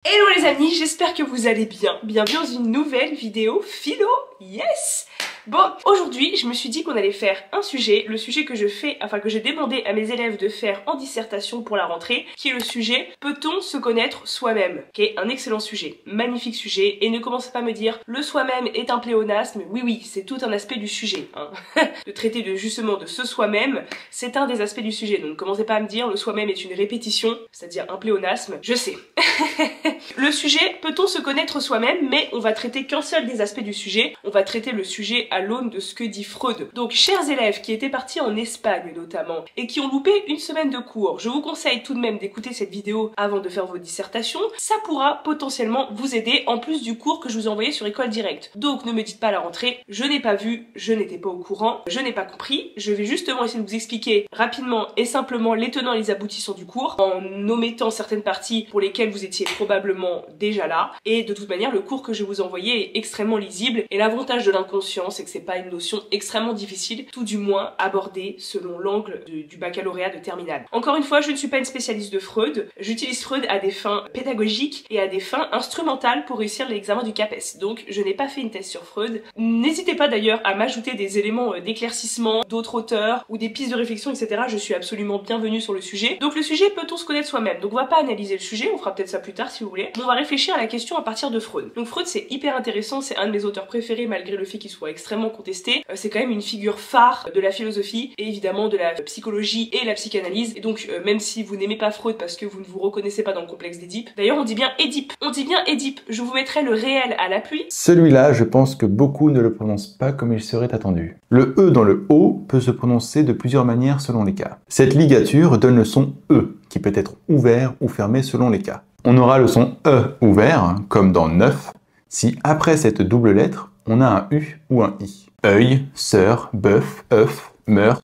Hello les amis, j'espère que vous allez bien. Bienvenue dans une nouvelle vidéo philo, yes! Bon, aujourd'hui, je me suis dit qu'on allait faire un sujet, le sujet que j'ai demandé à mes élèves de faire en dissertation pour la rentrée, qui est le sujet « Peut-on se connaître soi-même » qui est un excellent sujet, magnifique sujet, et ne commencez pas à me dire « Le soi-même est un pléonasme », oui, c'est tout un aspect du sujet, hein. De traiter justement de ce soi-même, c'est un des aspects du sujet, donc ne commencez pas à me dire « Le soi-même est une répétition », c'est-à-dire un pléonasme, je sais. Le sujet « Peut-on se connaître soi-même » mais on va traiter qu'un seul des aspects du sujet, on va traiter le sujet à l'aune de ce que dit Freud. Donc chers élèves qui étaient partis en Espagne notamment et qui ont loupé une semaine de cours, je vous conseille tout de même d'écouter cette vidéo avant de faire vos dissertations, ça pourra potentiellement vous aider en plus du cours que je vous ai envoyé sur École Directe. Donc ne me dites pas à la rentrée, je n'ai pas vu, je n'étais pas au courant, je n'ai pas compris, je vais justement essayer de vous expliquer rapidement et simplement les tenants et les aboutissants du cours en omettant certaines parties pour lesquelles vous étiez probablement déjà là, et de toute manière le cours que je vous ai envoyé est extrêmement lisible et l'avantage de l'inconscient c'est que c'est pas une notion extrêmement difficile, tout du moins abordée selon l'angle du baccalauréat de terminale. Encore une fois, je ne suis pas une spécialiste de Freud, j'utilise Freud à des fins pédagogiques et à des fins instrumentales pour réussir l'examen du CAPES, donc je n'ai pas fait une thèse sur Freud. N'hésitez pas d'ailleurs à m'ajouter des éléments d'éclaircissement d'autres auteurs ou des pistes de réflexion, etc. Je suis absolument bienvenue sur le sujet. Donc le sujet, peut-on se connaître soi-même? Donc on va pas analyser le sujet, on fera peut-être ça plus tard si vous voulez, mais on va réfléchir à la question à partir de Freud. Donc Freud c'est hyper intéressant, c'est un de mes auteurs préférés malgré le fait qu'il soit extrêmement contesté. C'est quand même une figure phare de la philosophie et évidemment de la psychologie et la psychanalyse. Et donc même si vous n'aimez pas Freud parce que vous ne vous reconnaissez pas dans le complexe d'Édipe, d'ailleurs on dit bien Édipe, je vous mettrai le réel à l'appui. Celui-là, je pense que beaucoup ne le prononcent pas comme il serait attendu. Le E dans le O peut se prononcer de plusieurs manières selon les cas. Cette ligature donne le son E, qui peut être ouvert ou fermé selon les cas. On aura le son E ouvert, comme dans neuf, si après cette double lettre, on a un U ou un I. Œil, sœur, bœuf, œuf, meurtre,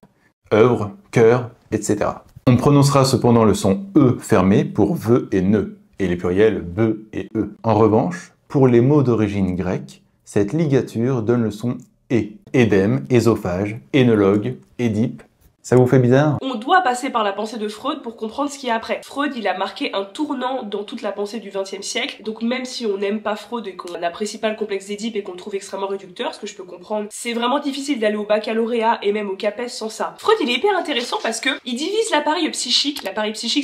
œuvre, cœur, etc. On prononcera cependant le son E fermé pour ve et ne, et les pluriels be et e. En revanche, pour les mots d'origine grecque, cette ligature donne le son E. Édème, ésophage, énologue, Édipe. Ça vous fait bizarre? On doit passer par la pensée de Freud pour comprendre ce qu'il y a après. Freud, il a marqué un tournant dans toute la pensée du XXe siècle, donc même si on n'aime pas Freud et qu'on n'apprécie pas le complexe d'Édipe et qu'on le trouve extrêmement réducteur, ce que je peux comprendre, c'est vraiment difficile d'aller au baccalauréat et même au CAPES sans ça. Freud, il est hyper intéressant parce que il divise l'appareil psychique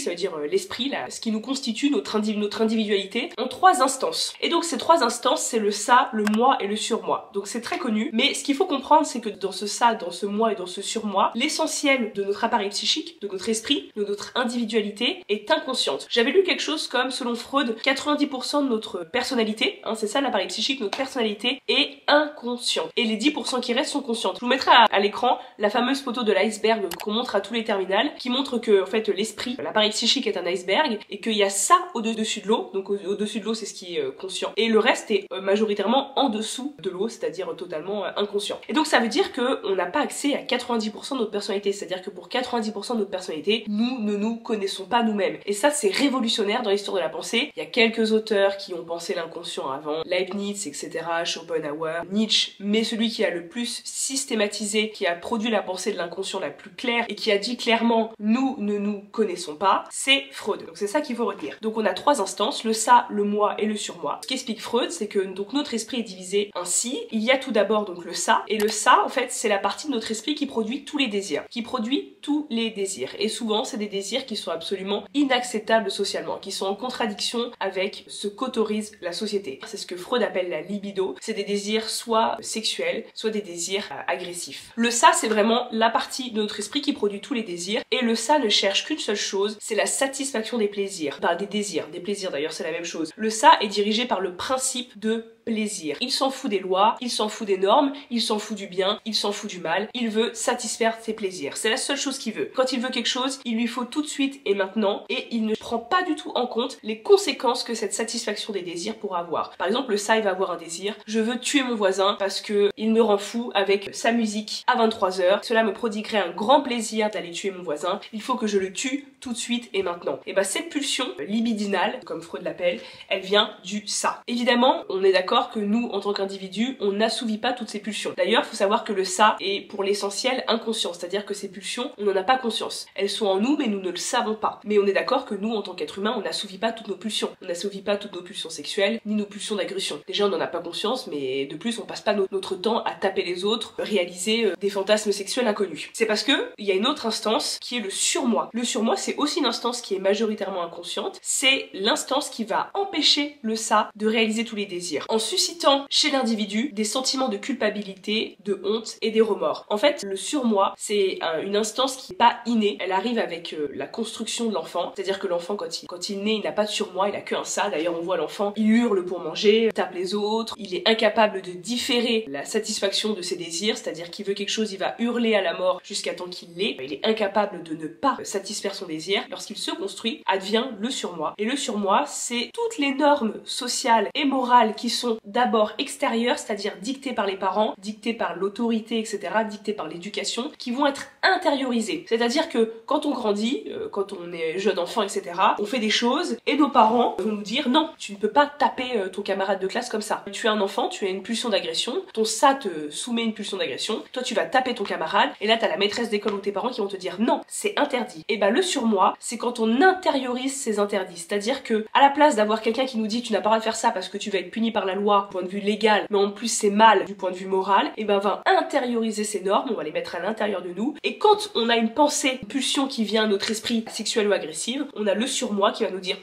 ça veut dire l'esprit, ce qui nous constitue, notre individualité, en trois instances. Et donc ces trois instances, c'est le ça, le moi et le surmoi. Donc c'est très connu, mais ce qu'il faut comprendre, c'est que dans ce ça, dans ce moi et dans ce surmoi, l'essentiel de notre appareil psychique, de notre esprit, de notre individualité est inconsciente. J'avais lu quelque chose comme, selon Freud, 90% de notre personnalité, hein, c'est ça l'appareil psychique, notre personnalité est inconsciente. Et les 10% qui restent sont conscientes. Je vous mettrai à l'écran la fameuse photo de l'iceberg qu'on montre à tous les terminales, qui montre que, en fait, l'esprit, l'appareil psychique est un iceberg, et qu'il y a ça au-dessus de l'eau, donc au-dessus de l'eau c'est ce qui est conscient, et le reste est majoritairement en dessous de l'eau, c'est-à-dire totalement inconscient. Et donc ça veut dire qu'on n'a pas accès à 90% de notre personnalité, c'est-à-dire que pour 90% de notre personnalité, nous ne nous connaissons pas nous-mêmes. Et ça, c'est révolutionnaire dans l'histoire de la pensée. Il y a quelques auteurs qui ont pensé l'inconscient avant, Leibniz, etc., Schopenhauer, Nietzsche, mais celui qui a le plus systématisé, qui a produit la pensée de l'inconscient la plus claire et qui a dit clairement « nous ne nous connaissons pas », c'est Freud. Donc c'est ça qu'il faut retenir. Donc on a trois instances, le ça, le moi et le surmoi. Ce qu'explique Freud, c'est que donc notre esprit est divisé ainsi. Il y a tout d'abord donc le ça, et le ça, en fait, c'est la partie de notre esprit qui produit tous les désirs, qui produit tous les désirs. Et souvent, c'est des désirs qui sont absolument inacceptables socialement, qui sont en contradiction avec ce qu'autorise la société. C'est ce que Freud appelle la libido. C'est des désirs soit sexuels, soit des désirs agressifs. Le ça, c'est vraiment la partie de notre esprit qui produit tous les désirs. Et le ça ne cherche qu'une seule chose, c'est la satisfaction des plaisirs. Enfin, des désirs d'ailleurs, c'est la même chose. Le ça est dirigé par le principe de plaisir. Il s'en fout des lois, il s'en fout des normes, il s'en fout du bien, il s'en fout du mal, il veut satisfaire ses plaisirs. C'est la seule chose qu'il veut. Quand il veut quelque chose, il lui faut tout de suite et maintenant, et il ne prend pas du tout en compte les conséquences que cette satisfaction des désirs pourra avoir. Par exemple, le ça, il va avoir un désir, je veux tuer mon voisin parce que il me rend fou avec sa musique à 23h, cela me prodiguerait un grand plaisir d'aller tuer mon voisin, il faut que je le tue tout de suite et maintenant. Et bah cette pulsion libidinale, comme Freud l'appelle, elle vient du ça. Évidemment, on est d'accord que nous, en tant qu'individus, on n'assouvit pas toutes ces pulsions. D'ailleurs, il faut savoir que le ça est pour l'essentiel inconscient, c'est-à-dire que ces pulsions, on n'en a pas conscience. Elles sont en nous, mais nous ne le savons pas. Mais on est d'accord que nous, en tant qu'être humain, on n'assouvit pas toutes nos pulsions. On n'assouvit pas toutes nos pulsions sexuelles, ni nos pulsions d'agression. Déjà, on n'en a pas conscience, mais de plus, on passe pas notre temps à taper les autres, réaliser des fantasmes sexuels inconnus. C'est parce que il y a une autre instance qui est le surmoi. Le surmoi, c'est aussi une instance qui est majoritairement inconsciente. C'est l'instance qui va empêcher le ça de réaliser tous les désirs, en suscitant chez l'individu des sentiments de culpabilité, de honte et des remords. En fait, le surmoi, c'est une instance qui n'est pas innée. Elle arrive avec la construction de l'enfant. C'est-à-dire que l'enfant, quand il naît, il n'a pas de surmoi, il a que un ça. D'ailleurs, on voit l'enfant, il hurle pour manger, tape les autres, il est incapable de différer la satisfaction de ses désirs, c'est-à-dire qu'il veut quelque chose, il va hurler à la mort jusqu'à temps qu'il l'ait. Il est incapable de ne pas satisfaire son désir. Lorsqu'il se construit, advient le surmoi. Et le surmoi, c'est toutes les normes sociales et morales qui sont d'abord extérieures, c'est-à-dire dictées par les parents, dictées par l'autorité, etc., dictées par l'éducation, qui vont être intériorisées. C'est-à-dire que quand on grandit, quand on est jeune enfant, etc., on fait des choses et nos parents vont nous dire non, tu ne peux pas taper ton camarade de classe comme ça. Tu es un enfant, tu as une pulsion d'agression, ton ça te soumet une pulsion d'agression, toi tu vas taper ton camarade et là t'as la maîtresse d'école ou tes parents qui vont te dire non, c'est interdit. Et ben le surmoi, c'est quand on intériorise ces interdits, c'est-à-dire que à la place d'avoir quelqu'un qui nous dit tu n'as pas le droit de faire ça parce que tu vas être puni par la loi du point de vue légal, mais en plus c'est mal du point de vue moral, et ben va intérioriser ces normes, on va les mettre à l'intérieur de nous, et quand on a une pensée, une pulsion qui vient à notre esprit sexuel ou agressive, on a le surmoi qui va nous dire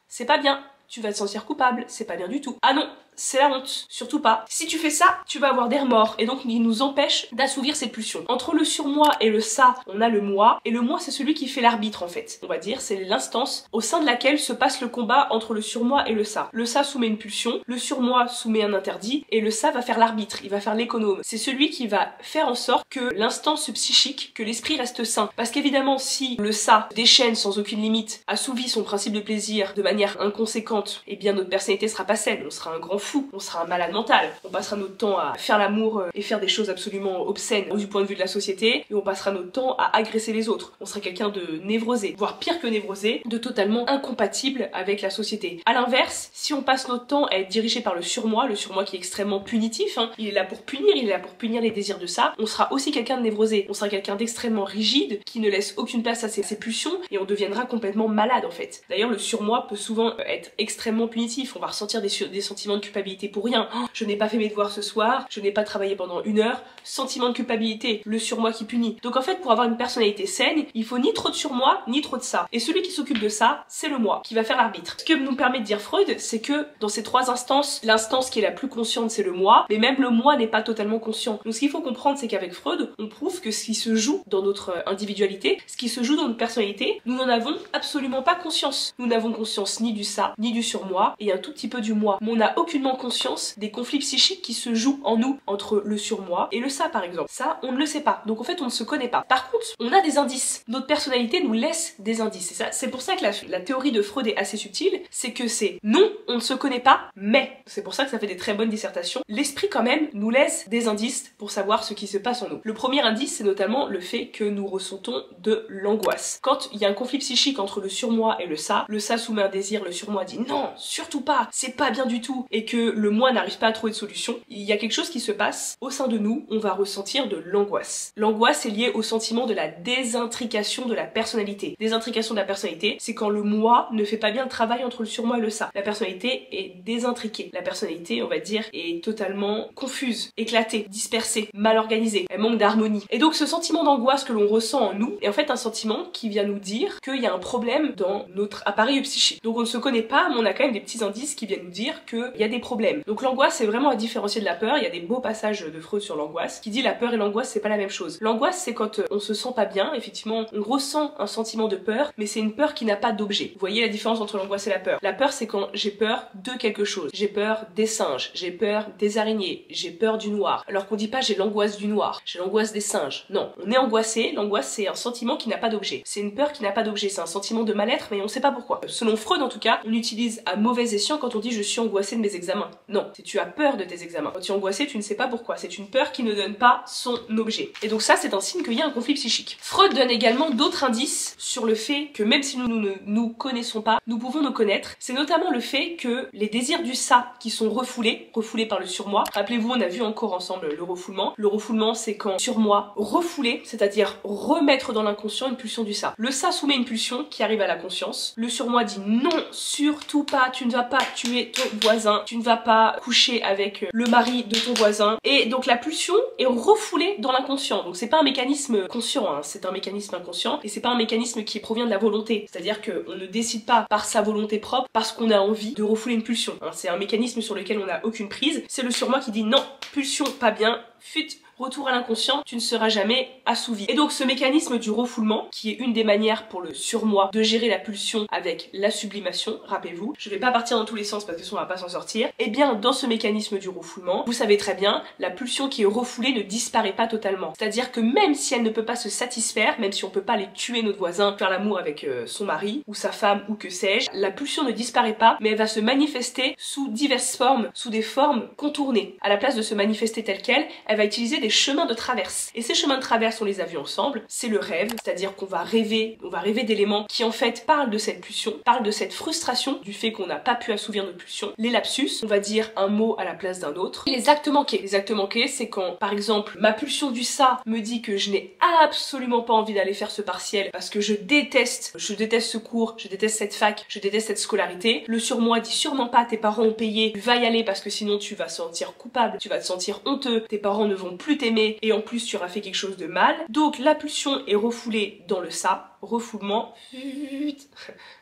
c'est pas bien, tu vas te sentir coupable, c'est pas bien du tout. Ah non, c'est la honte, surtout pas. Si tu fais ça, tu vas avoir des remords, et donc il nous empêche d'assouvir cette pulsion. Entre le surmoi et le ça, on a le moi, et le moi c'est celui qui fait l'arbitre en fait. On va dire, c'est l'instance au sein de laquelle se passe le combat entre le surmoi et le ça. Le ça soumet une pulsion, le surmoi soumet un interdit, et le ça va faire l'arbitre, il va faire l'économe. C'est celui qui va faire en sorte que l'instance psychique, que l'esprit reste sain. Parce qu'évidemment, si le ça déchaîne sans aucune limite, assouvit son principe de plaisir de manière inconséquente, eh bien notre personnalité sera pas saine, on sera un grand fou, on sera un malade mental, on passera notre temps à faire l'amour et faire des choses absolument obscènes du point de vue de la société, et on passera notre temps à agresser les autres. On sera quelqu'un de névrosé, voire pire que névrosé, de totalement incompatible avec la société. À l'inverse, si on passe notre temps à être dirigé par le surmoi qui est extrêmement punitif, il est là pour punir, il est là pour punir les désirs de ça, on sera aussi quelqu'un de névrosé, on sera quelqu'un d'extrêmement rigide, qui ne laisse aucune place à ses pulsions, et on deviendra complètement malade en fait. D'ailleurs, le surmoi peut souvent être extrêmement punitif, on va ressentir des sentiments de culpabilité pour rien. Oh, je n'ai pas fait mes devoirs ce soir, je n'ai pas travaillé pendant 1 heure, sentiment de culpabilité, le surmoi qui punit. Donc en fait, pour avoir une personnalité saine, il faut ni trop de surmoi, ni trop de ça. Et celui qui s'occupe de ça, c'est le moi, qui va faire l'arbitre. Ce que nous permet de dire Freud, c'est que dans ces 3 instances, l'instance qui est la plus consciente, c'est le moi, mais même le moi n'est pas totalement conscient. Donc ce qu'il faut comprendre, c'est qu'avec Freud, on prouve que ce qui se joue dans notre individualité, ce qui se joue dans notre personnalité, nous n'en avons absolument pas conscience. Nous n'avons conscience ni du ça, ni du surmoi, et un tout petit peu du moi. Mais on n'a aucunement conscience des conflits psychiques qui se jouent en nous entre le surmoi et le ça par exemple. Ça, on ne le sait pas. Donc en fait, on ne se connaît pas. Par contre, on a des indices. Notre personnalité nous laisse des indices. C'est pour ça que la théorie de Freud est assez subtile. C'est que c'est non, on ne se connaît pas, mais c'est pour ça que ça fait des très bonnes dissertations. L'esprit quand même nous laisse des indices pour savoir ce qui se passe en nous. Le premier indice, c'est notamment le fait que nous ressentons de l'angoisse. Quand il y a un conflit psychique entre le surmoi et le ça soumet un désir, le surmoi dit non, surtout pas, c'est pas bien du tout, et que le moi n'arrive pas à trouver de solution, il y a quelque chose qui se passe au sein de nous, on va ressentir de l'angoisse. L'angoisse est liée au sentiment de la désintrication de la personnalité. Désintrication de la personnalité, c'est quand le moi ne fait pas bien le travail entre le surmoi et le ça. La personnalité est désintriquée. La personnalité, on va dire, est totalement confuse, éclatée, dispersée, mal organisée. Elle manque d'harmonie. Et donc ce sentiment d'angoisse que l'on ressent en nous est en fait un sentiment qui vient nous dire qu'il y a un problème dans notre appareil psychique. Donc on ne se connaît pas, mais on a quand même des petits indices qui viennent nous dire qu'il y a des problèmes. Donc l'angoisse, c'est vraiment à différencier de la peur. Il y a des beaux passages de Freud sur l'angoisse qui dit la peur et l'angoisse, c'est pas la même chose. L'angoisse, c'est quand on se sent pas bien, effectivement, on ressent un sentiment de peur, mais c'est une peur qui n'a pas d'objet. Vous voyez la différence entre l'angoisse et la peur. La peur, c'est quand j'ai peur de quelque chose. J'ai peur des singes, j'ai peur des araignées, j'ai peur du noir. Alors qu'on dit pas j'ai l'angoisse du noir, j'ai l'angoisse des singes. Non, on est angoissé. L'angoisse, c'est un sentiment qui n'a pas d'objet. C'est une peur qui n'a pas d'objet. C'est un sentiment de mal-être, mais on sait pas pourquoi. Selon Freud, en tout cas, on utilise à mauvais escient quand on dit je suis angoissé de mes examens. examens. Non, c'est tu as peur de tes examens. Quand tu es angoissé, tu ne sais pas pourquoi. C'est une peur qui ne donne pas son objet. Et donc ça, c'est un signe qu'il y a un conflit psychique. Freud donne également d'autres indices sur le fait que même si nous ne nous connaissons pas, nous pouvons nous connaître. C'est notamment le fait que les désirs du ça qui sont refoulés par le surmoi. Rappelez-vous, on a vu encore ensemble le refoulement. Le refoulement, c'est quand surmoi refoulé, c'est-à-dire remettre dans l'inconscient une pulsion du ça. Le ça soumet une pulsion qui arrive à la conscience. Le surmoi dit non, surtout pas, tu ne vas pas tuer ton voisin, tu ne vas pas coucher avec le mari de ton voisin. Et donc la pulsion est refoulée dans l'inconscient. Donc c'est pas un mécanisme conscient, hein, c'est un mécanisme inconscient et c'est pas un mécanisme qui provient de la volonté. C'est-à-dire qu'on ne décide pas par sa volonté propre parce qu'on a envie de refouler une pulsion. Hein, c'est un mécanisme sur lequel on n'a aucune prise. C'est le surmoi qui dit non, pulsion pas bien, fut. Retour à l'inconscient, tu ne seras jamais assouvi. Et donc ce mécanisme du refoulement, qui est une des manières pour le surmoi de gérer la pulsion avec la sublimation, rappelez-vous, je vais pas partir dans tous les sens parce que sinon on va pas s'en sortir, et bien dans ce mécanisme du refoulement, vous savez très bien, la pulsion qui est refoulée ne disparaît pas totalement. C'est-à-dire que même si elle ne peut pas se satisfaire, même si on peut pas aller tuer notre voisin, faire l'amour avec son mari ou sa femme ou que sais-je, la pulsion ne disparaît pas, mais elle va se manifester sous diverses formes, sous des formes contournées. À la place de se manifester telle quelle, elle va utiliser des chemins de traverse. Et ces chemins de traverse, on les a vus ensemble, c'est le rêve, c'est-à-dire qu'on va rêver d'éléments qui en fait parlent de cette pulsion, parlent de cette frustration, du fait qu'on n'a pas pu assouvir notre pulsion. Les lapsus, on va dire un mot à la place d'un autre. Et les actes manqués. Les actes manqués, c'est quand, par exemple, ma pulsion du ça me dit que je n'ai absolument pas envie d'aller faire ce partiel parce que je déteste ce cours, je déteste cette fac, je déteste cette scolarité. Le surmoi dit sûrement pas, tes parents ont payé, va y aller parce que sinon tu vas te sentir coupable, tu vas te sentir honteux, tes parents ne vont plus t'aimer et en plus tu auras fait quelque chose de mal. Donc la pulsion est refoulée dans le ça, refoulement,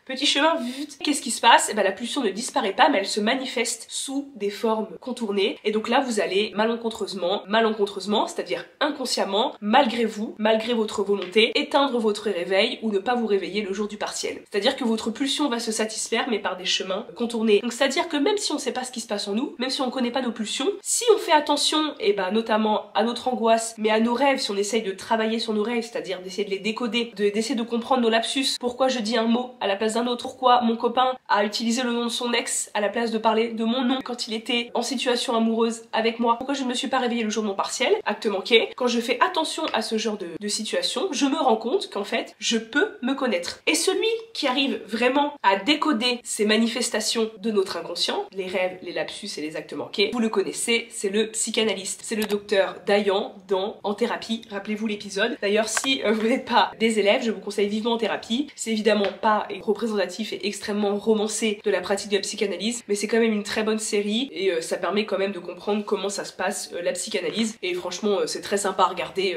petit chemin, qu'est-ce qui se passe? Et ben la pulsion ne disparaît pas mais elle se manifeste sous des formes contournées et donc là vous allez malencontreusement, c'est-à-dire inconsciemment, malgré vous, malgré votre volonté, éteindre votre réveil ou ne pas vous réveiller le jour du partiel. C'est-à-dire que votre pulsion va se satisfaire mais par des chemins contournés. Donc c'est-à-dire que même si on sait pas ce qui se passe en nous, même si on connaît pas nos pulsions, si on fait attention, et ben notamment à notre angoisse, mais à nos rêves, si on essaye de travailler sur nos rêves, c'est-à-dire d'essayer de les décoder, d'essayer de comprendre nos lapsus, pourquoi je dis un mot à la place d'un autre, pourquoi mon copain a utilisé le nom de son ex à la place de parler de mon nom quand il était en situation amoureuse avec moi, pourquoi je ne me suis pas réveillée le jour de mon partiel, acte manqué. Quand je fais attention à ce genre de situation, je me rends compte qu'en fait, je peux me connaître. Et celui qui arrive vraiment à décoder ces manifestations de notre inconscient, les rêves, les lapsus et les actes manqués, vous le connaissez, c'est le psychanalyste. C'est le docteur Dayan dans En thérapie, rappelez-vous l'épisode. D'ailleurs, si vous n'êtes pas des élèves, je vous conseille vivement En thérapie. C'est évidemment pas représentatif et extrêmement romancé de la pratique de la psychanalyse, mais c'est quand même une très bonne série et ça permet quand même de comprendre comment ça se passe la psychanalyse. Et franchement, c'est très sympa à regarder,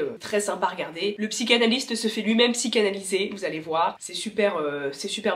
Le psychanalyste se fait lui-même psychanalyser, vous allez voir. C'est super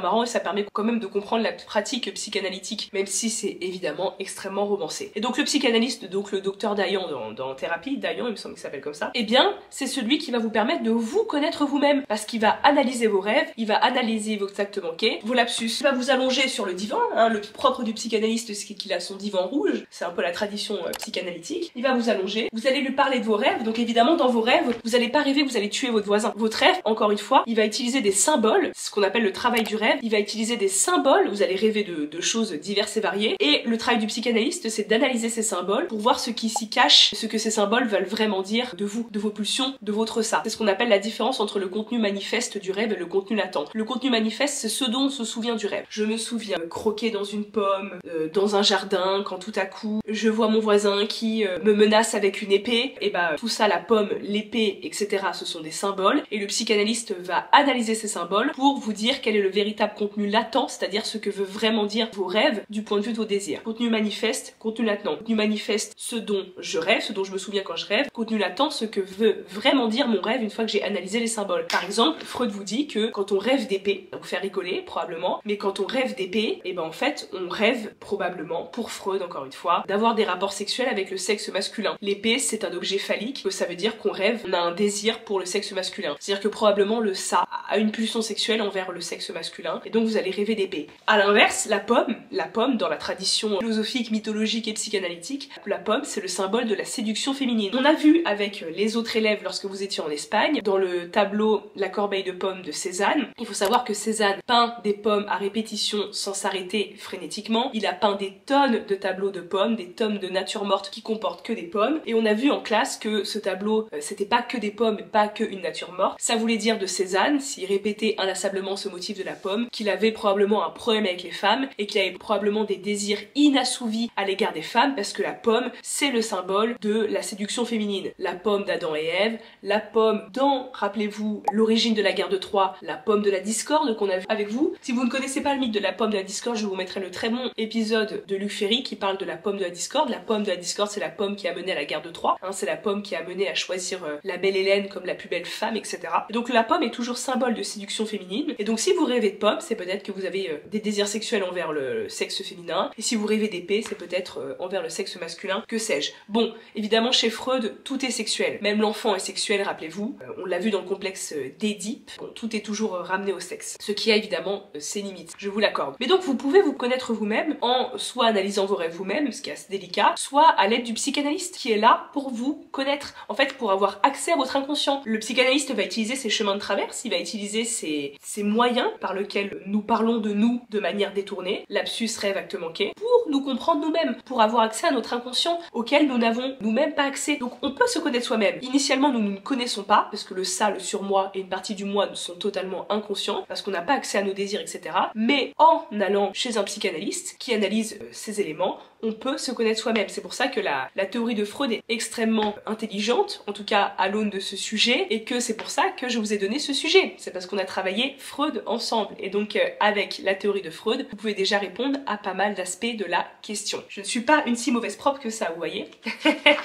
marrant et ça permet quand même de comprendre la pratique psychanalytique, même si c'est évidemment extrêmement romancé. Et donc le psychanalyste, donc le docteur Dayan dans thérapie, Dayan il me semble qu'il s'appelle comme ça, eh bien c'est celui qui va vous permettre de vous connaître vous-même, parce qu'il va analyser vos rêves, il va analyser vos actes manqués, vos lapsus, il va vous allonger sur le divan, hein, le propre du psychanalyste c'est qu'il a son divan rouge, c'est un peu la tradition psychanalytique, il va vous allonger, vous allez lui parler de vos rêves, donc évidemment dans vos rêves, vous allez pas rêver, vous allez tuer votre voisin. Votre rêve, encore une fois, il va utiliser des symboles, c'est ce qu'on appelle le travail du rêve, il va utiliser des symboles, vous allez rêver de choses diverses et variées, et le travail du psychanalyste c'est d'analyser ces symboles pour voir ce qui s'y cache, ce que ces symboles veulent vraiment dire de vous, de vos pulsions, de votre ça. C'est ce qu'on appelle la différence entre le contenu manifeste du rêve et le contenu latent. Le contenu manifeste, c'est ce dont on se souvient du rêve. Je me souviens croquer dans une pomme, dans un jardin, quand tout à coup, je vois mon voisin qui me menace avec une épée, et bah tout ça, la pomme, l'épée, etc., ce sont des symboles, et le psychanalyste va analyser ces symboles pour vous dire quel est le véritable contenu latent, c'est-à-dire ce que veut vraiment dire vos rêves du point de vue de vos désirs. Contenu manifeste, contenu latent. Contenu manifeste, ce dont je rêve, ce dont je me souviens quand je rêve. Contenu latent, ce que veut vraiment dire mon rêve une fois que j'ai analysé les symboles. Par exemple, Freud vous dit que quand on rêve d'épée, ça va vous faire rigoler probablement, mais quand on rêve d'épée, et ben en fait on rêve probablement, pour Freud encore une fois, d'avoir des rapports sexuels avec le sexe masculin. L'épée c'est un objet phallique, ça veut dire qu'on rêve, on a un désir pour le sexe masculin. C'est-à-dire que probablement le ça a une pulsion sexuelle envers le sexe masculin, et donc vous allez rêver d'épée. À l'inverse, la pomme dans la tradition philosophique, mythologique et psychanalytique, la pomme c'est le symbole de la séduction féminine. On a vu avec les autres élèves lorsque vous étiez en Espagne, dans le tableau La corbeille de pommes de Cézanne. Il faut savoir que Cézanne peint des pommes à répétition sans s'arrêter frénétiquement. Il a peint des tonnes de tableaux de pommes, des tomes de nature morte qui comportent que des pommes. Et on a vu en classe que ce tableau, c'était pas que des pommes, pas que une nature morte. Ça voulait dire de Cézanne, s'il répétait inlassablement ce motif de la pomme, qu'il avait probablement un problème avec les femmes et qu'il avait probablement des désirs inassouvis à l'égard des femmes, parce que la pomme, c'est le symbole de la séduction féminine. La pomme d'Adam et Ève, la pomme dans, rappelez-vous, l'origine de la guerre de Troie, la pomme de la discorde qu'on a vu avec vous. Si vous ne connaissez pas le mythe de la pomme de la discorde, je vous mettrai le très bon épisode de Luc Ferry qui parle de la pomme de la discorde. La pomme de la discorde, c'est la pomme qui a mené à la guerre de Troie, hein, c'est la pomme qui a mené à choisir la belle Hélène comme la plus belle femme, etc. Et donc la pomme est toujours symbole de séduction féminine. Et donc si vous rêvez de pomme, c'est peut-être que vous avez des désirs sexuels envers le sexe féminin. Et si vous rêvez d'épée, c'est peut-être envers le sexe masculin, que sais-je. Bon, évidemment chez Freud, tout est sexuel. Même l'enfant est sexuel, rappelez-vous. On l'a vu dans le complexe d'Édipe. Bon, tout est toujours ramené au sexe. Ce qui a évidemment ses limites, je vous l'accorde. Mais donc vous pouvez vous connaître vous-même en soit analysant vos rêves vous-même, ce qui est assez délicat, soit à l'aide du psychanalyste qui est là pour vous connaître. En fait, pour avoir accès à votre inconscient. Le psychanalyste va utiliser ses chemins de traverse, il va utiliser ces moyens par lesquels nous parlons de nous de manière détournée, lapsus, rêve, acte manqué, pour nous comprendre nous-mêmes, pour avoir accès à notre inconscient auquel nous n'avons nous-mêmes pas accès. Donc on peut se connaître soi-même. Initialement, nous ne connaissons pas, parce que le ça, le surmoi et une partie du moi sont totalement inconscients, parce qu'on n'a pas accès à nos désirs, etc. Mais en allant chez un psychanalyste qui analyse ces éléments, on peut se connaître soi-même. C'est pour ça que la théorie de Freud est extrêmement intelligente, en tout cas à l'aune de ce sujet, et que c'est pour ça que je vous ai donné ce sujet. C'est parce qu'on a travaillé Freud ensemble. Et donc avec la théorie de Freud, vous pouvez déjà répondre à pas mal d'aspects de la question. Je ne suis pas une si mauvaise prof que ça, vous voyez.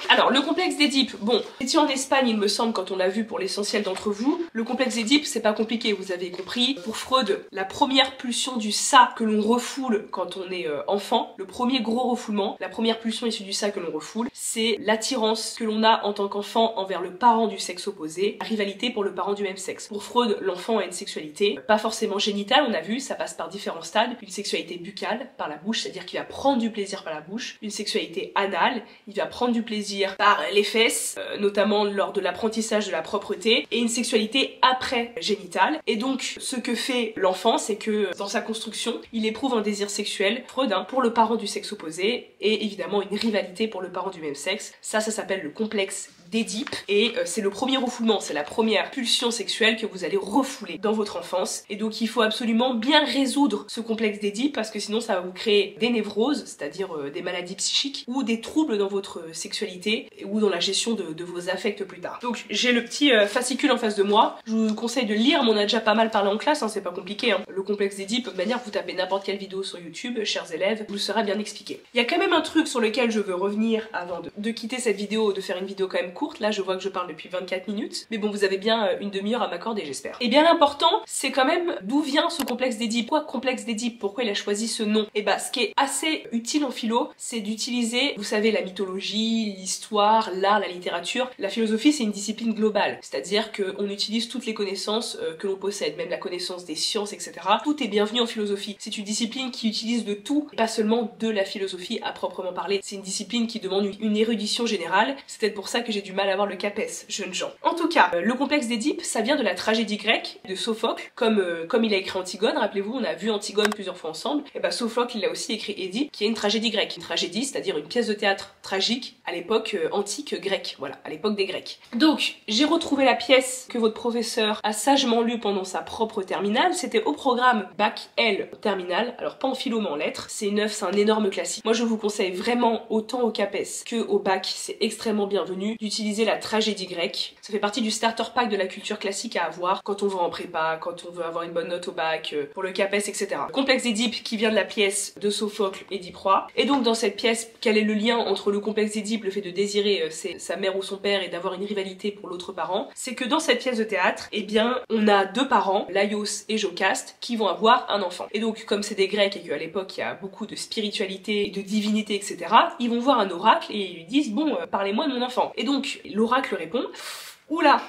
Alors, le complexe d'Édipe, bon, c'était en Espagne, il me semble, quand on l'a vu pour l'essentiel d'entre vous. Le complexe d'Édipe, c'est pas compliqué, vous avez compris. Pour Freud, la première pulsion du ça que l'on refoule quand on est enfant, le premier gros refoulement, la première pulsion issue du ça que l'on refoule, c'est l'attirance que l'on a en tant qu'enfant envers le parent du sexe opposé, la rivalité pour le parent du même sexe. Pour Freud, l'enfant a une sexualité, pas forcément génitale, on a vu, ça passe par différents stades. Une sexualité buccale, par la bouche, c'est-à-dire qu'il va prendre du plaisir par la bouche. Une sexualité anale, il va prendre du plaisir par les fesses, notamment lors de l'apprentissage de la propreté. Et une sexualité après génitale. Et donc, ce que fait l'enfant, c'est que dans sa construction, il éprouve un désir sexuel, Freud, hein, pour le parent du sexe opposé, et évidemment une rivalité pour le parent du même sexe. Ça s'appelle le complexe d'Édipe, et c'est le premier refoulement, c'est la première pulsion sexuelle que vous allez refouler dans votre enfance. Et donc il faut absolument bien résoudre ce complexe d'Édipe, parce que sinon ça va vous créer des névroses, c'est-à-dire des maladies psychiques, ou des troubles dans votre sexualité, ou dans la gestion de vos affects plus tard. Donc j'ai le petit fascicule en face de moi, je vous conseille de le lire, mais on a déjà pas mal parlé en classe, hein, c'est pas compliqué. Hein. Le complexe d'Édipe, de manière, vous tapez n'importe quelle vidéo sur YouTube, chers élèves, vous le sera bien expliqué. Il y a quand même un truc sur lequel je veux revenir avant de quitter cette vidéo, de faire une vidéo quand même courte. Là je vois que je parle depuis 24 minutes, mais bon, vous avez bien une demi-heure à m'accorder, j'espère. Et bien l'important, c'est quand même d'où vient ce complexe d'Édipe. Pourquoi complexe d'Édipe? Pourquoi il a choisi ce nom? Et bah ce qui est assez utile en philo, c'est d'utiliser, vous savez, la mythologie, l'histoire, l'art, la littérature. La philosophie, c'est une discipline globale, c'est-à-dire qu'on utilise toutes les connaissances que l'on possède, même la connaissance des sciences, etc. Tout est bienvenu en philosophie. C'est une discipline qui utilise de tout, pas seulement de la philosophie à proprement parler. C'est une discipline qui demande une érudition générale. C'est peut-être pour ça que j'ai du mal à avoir le CAPES, jeunes gens. En tout cas, le complexe d'Édipe, ça vient de la tragédie grecque de Sophocle, comme il a écrit Antigone, rappelez-vous, on a vu Antigone plusieurs fois ensemble, et bah Sophocle, il a aussi écrit Édipe, qui est une tragédie grecque. Une tragédie, c'est-à-dire une pièce de théâtre tragique à l'époque antique grecque, voilà, à l'époque des Grecs. Donc, j'ai retrouvé la pièce que votre professeur a sagement lue pendant sa propre terminale, c'était au programme Bac L terminale, alors pas en philo mais en lettres, c'est une œuvre, c'est un énorme classique. Moi je vous conseille vraiment, autant au CAPES que au bac, c'est extrêmement bienvenu d'utiliser la tragédie grecque. Ça fait partie du starter pack de la culture classique à avoir quand on va en prépa, quand on veut avoir une bonne note au bac, pour le CAPES, etc. Complexe d'Édipe qui vient de la pièce de Sophocle, Édipe Roi. Et donc dans cette pièce, quel est le lien entre le complexe d'Édipe, le fait de désirer sa mère ou son père et d'avoir une rivalité pour l'autre parent? C'est que dans cette pièce de théâtre, eh bien, on a deux parents, Laios et Jocaste, qui vont avoir un enfant. Et donc, comme c'est des Grecs et qu'à l'époque il y a beaucoup de spiritualité, de divinité, etc., ils vont voir un oracle et ils lui disent « Bon, parlez-moi de mon enfant ». Et donc, l'oracle répond « Oula,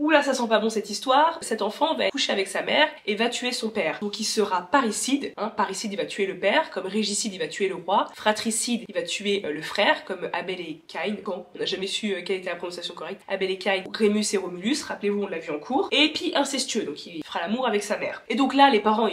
Oula, ça sent pas bon cette histoire. Cet enfant va coucher avec sa mère et va tuer son père. Donc il sera parricide. Parricide, il va tuer le père, comme régicide, il va tuer le roi. Fratricide, il va tuer le frère, comme Abel et Caïn. Quand on n'a jamais su quelle était la prononciation correcte. Abel et Caïn, Rémus et Romulus, rappelez-vous, on l'a vu en cours. Et puis incestueux, donc il fera l'amour avec sa mère. Et donc là, les parents,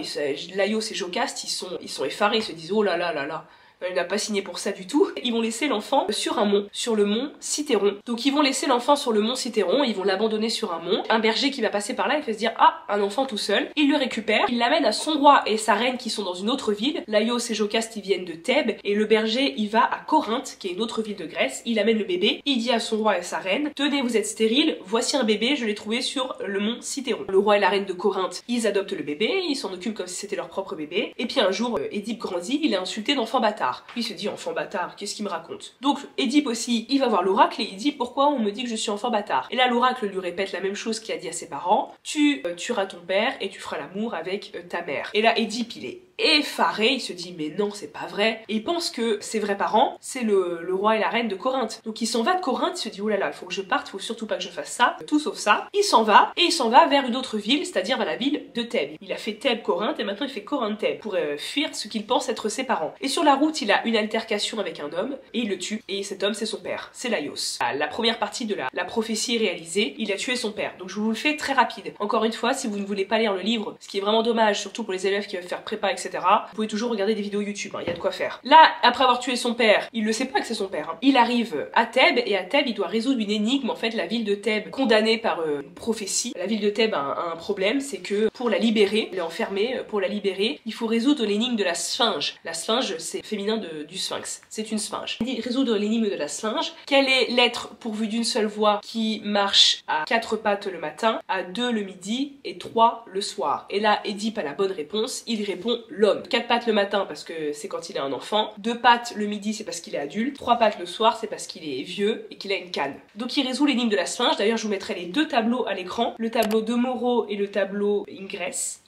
Laios et Jocaste, ils sont effarés, ils se disent oh là là là là. Il n'a pas signé pour ça du tout. Ils vont laisser l'enfant sur un mont, sur le mont Cithéron. Donc ils vont laisser l'enfant sur le mont Cithéron, ils vont l'abandonner sur un mont. Un berger qui va passer par là, il fait se dire ah, un enfant tout seul. Il le récupère, il l'amène à son roi et sa reine qui sont dans une autre ville. Laios et Jocaste ils viennent de Thèbes et le berger il va à Corinthe, qui est une autre ville de Grèce. Il amène le bébé, il dit à son roi et sa reine tenez, vous êtes stérile, voici un bébé, je l'ai trouvé sur le mont Cithéron. Le roi et la reine de Corinthe, ils adoptent le bébé, ils s'en occupent comme si c'était leur propre bébé. Et puis un jour, Édipe grandit, il est insulté d'enfant bâtard. Puis il se dit enfant bâtard, qu'est-ce qu'il me raconte? Donc Édipe aussi, il va voir l'oracle et il dit pourquoi on me dit que je suis enfant bâtard? Et là l'oracle lui répète la même chose qu'il a dit à ses parents, tu tueras ton père et tu feras l'amour avec ta mère. Et là Édipe il est effaré, il se dit mais non c'est pas vrai, et il pense que ses vrais parents c'est le roi et la reine de Corinthe. Donc il s'en va de Corinthe, il se dit oh là là, il faut que je parte, il faut surtout pas que je fasse ça, tout sauf ça. Il s'en va et il s'en va vers une autre ville, c'est-à-dire vers la ville de Thèbes. Il a fait Thèbes Corinthe et maintenant il fait Corinthe-Thèbes pour fuir ce qu'il pense être ses parents. Et sur la route il a une altercation avec un homme et il le tue, et cet homme c'est son père, c'est Laios. La première partie de la prophétie est réalisée, il a tué son père. Donc je vous le fais très rapide. Encore une fois, si vous ne voulez pas lire le livre, ce qui est vraiment dommage, surtout pour les élèves qui veulent faire prépa etc, vous pouvez toujours regarder des vidéos YouTube, il y a de quoi faire. Là, après avoir tué son père, il ne sait pas que c'est son père. Il arrive à Thèbes et à Thèbes il doit résoudre une énigme. En fait la ville de Thèbes, condamnée par une prophétie, la ville de Thèbes a un problème, c'est que pour la libérer, elle est enfermée, pour la libérer, il faut résoudre l'énigme de la sphinge. La sphinge c'est féminin du sphinx. C'est une sphinge. Il dit résoudre l'énigme de la sphinge. Quel est l'être pourvu d'une seule voix qui marche à 4 pattes le matin, à 2 le midi et 3 le soir? Et là, Édipe a la bonne réponse. Il répond l'homme. 4 pattes le matin parce que c'est quand il est un enfant. 2 pattes le midi c'est parce qu'il est adulte. 3 pattes le soir c'est parce qu'il est vieux et qu'il a une canne. Donc il résout l'énigme de la sphinge. D'ailleurs je vous mettrai les deux tableaux à l'écran. Le tableau de Moreau et le tableau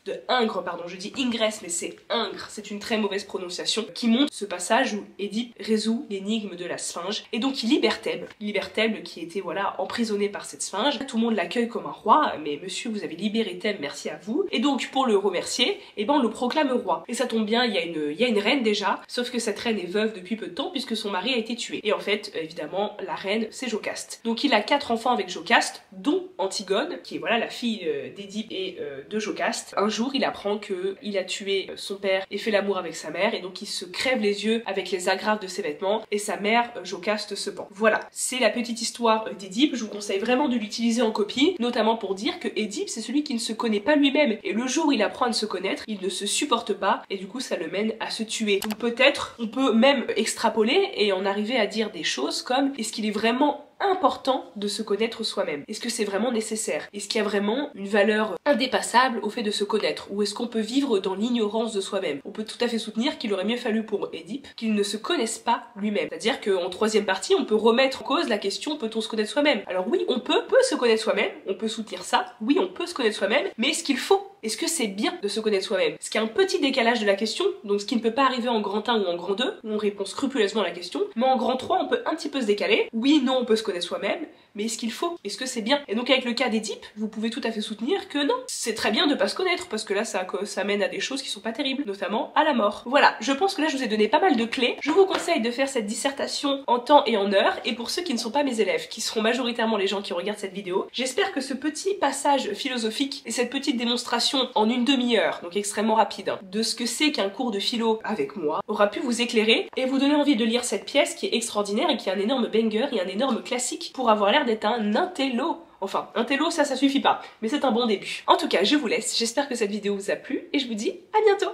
de Ingres, pardon, je dis Ingress mais c'est Ingres, c'est une très mauvaise prononciation, qui montre ce passage où Édipe résout l'énigme de la sphinge et donc il libère Thèbes qui était voilà emprisonné par cette sphinge. Tout le monde l'accueille comme un roi, mais monsieur vous avez libéré Thèbes, merci à vous. Et donc pour le remercier, eh ben on le proclame roi. Et ça tombe bien, il y a une reine déjà, sauf que cette reine est veuve depuis peu de temps puisque son mari a été tué. Et en fait évidemment la reine c'est Jocaste. Donc il a 4 enfants avec Jocaste, dont Antigone qui est voilà la fille d'Édipe et de Jocaste. Un jour il apprend que il a tué son père et fait l'amour avec sa mère et donc il se crève les yeux avec les agrafes de ses vêtements et sa mère Jocaste se pend. Voilà, c'est la petite histoire d'Édipe. Je vous conseille vraiment de l'utiliser en copie, notamment pour dire que Édipe c'est celui qui ne se connaît pas lui-même et le jour où il apprend à se connaître, il ne se supporte pas et du coup ça le mène à se tuer. Donc peut-être on peut même extrapoler et en arriver à dire des choses comme est-ce qu'il est vraiment important de se connaître soi-même? Est-ce que c'est vraiment nécessaire? Est-ce qu'il y a vraiment une valeur indépassable au fait de se connaître? Ou est-ce qu'on peut vivre dans l'ignorance de soi-même? On peut tout à fait soutenir qu'il aurait mieux fallu pour Édipe qu'il ne se connaisse pas lui-même. C'est-à-dire qu'en troisième partie, on peut remettre en cause la question peut-on se connaître soi-même? Alors oui, on peut se connaître soi-même, on peut soutenir ça, oui on peut se connaître soi-même, mais est-ce qu'il faut? Est-ce que c'est bien de se connaître soi-même? Ce qui est un petit décalage de la question, donc ce qui ne peut pas arriver en grand 1 ou en grand 2, où on répond scrupuleusement à la question, mais en grand 3 on peut un petit peu se décaler. Oui, non, on peut se connaître soi-même, mais est-ce qu'il faut? Est-ce que c'est bien? Et donc avec le cas d'Édipe, vous pouvez tout à fait soutenir que non, c'est très bien de pas se connaître, parce que là ça mène à des choses qui sont pas terribles, notamment à la mort. Voilà, je pense que là je vous ai donné pas mal de clés. Je vous conseille de faire cette dissertation en temps et en heure, et pour ceux qui ne sont pas mes élèves, qui seront majoritairement les gens qui regardent cette vidéo, j'espère que ce petit passage philosophique et cette petite démonstration en une demi-heure, donc extrêmement rapide, hein, de ce que c'est qu'un cours de philo avec moi, aura pu vous éclairer et vous donner envie de lire cette pièce qui est extraordinaire et qui est un énorme banger et un énorme classique pour avoir l'air d'être un intello. Enfin, intello, ça suffit pas, mais c'est un bon début. En tout cas, je vous laisse, j'espère que cette vidéo vous a plu et je vous dis à bientôt.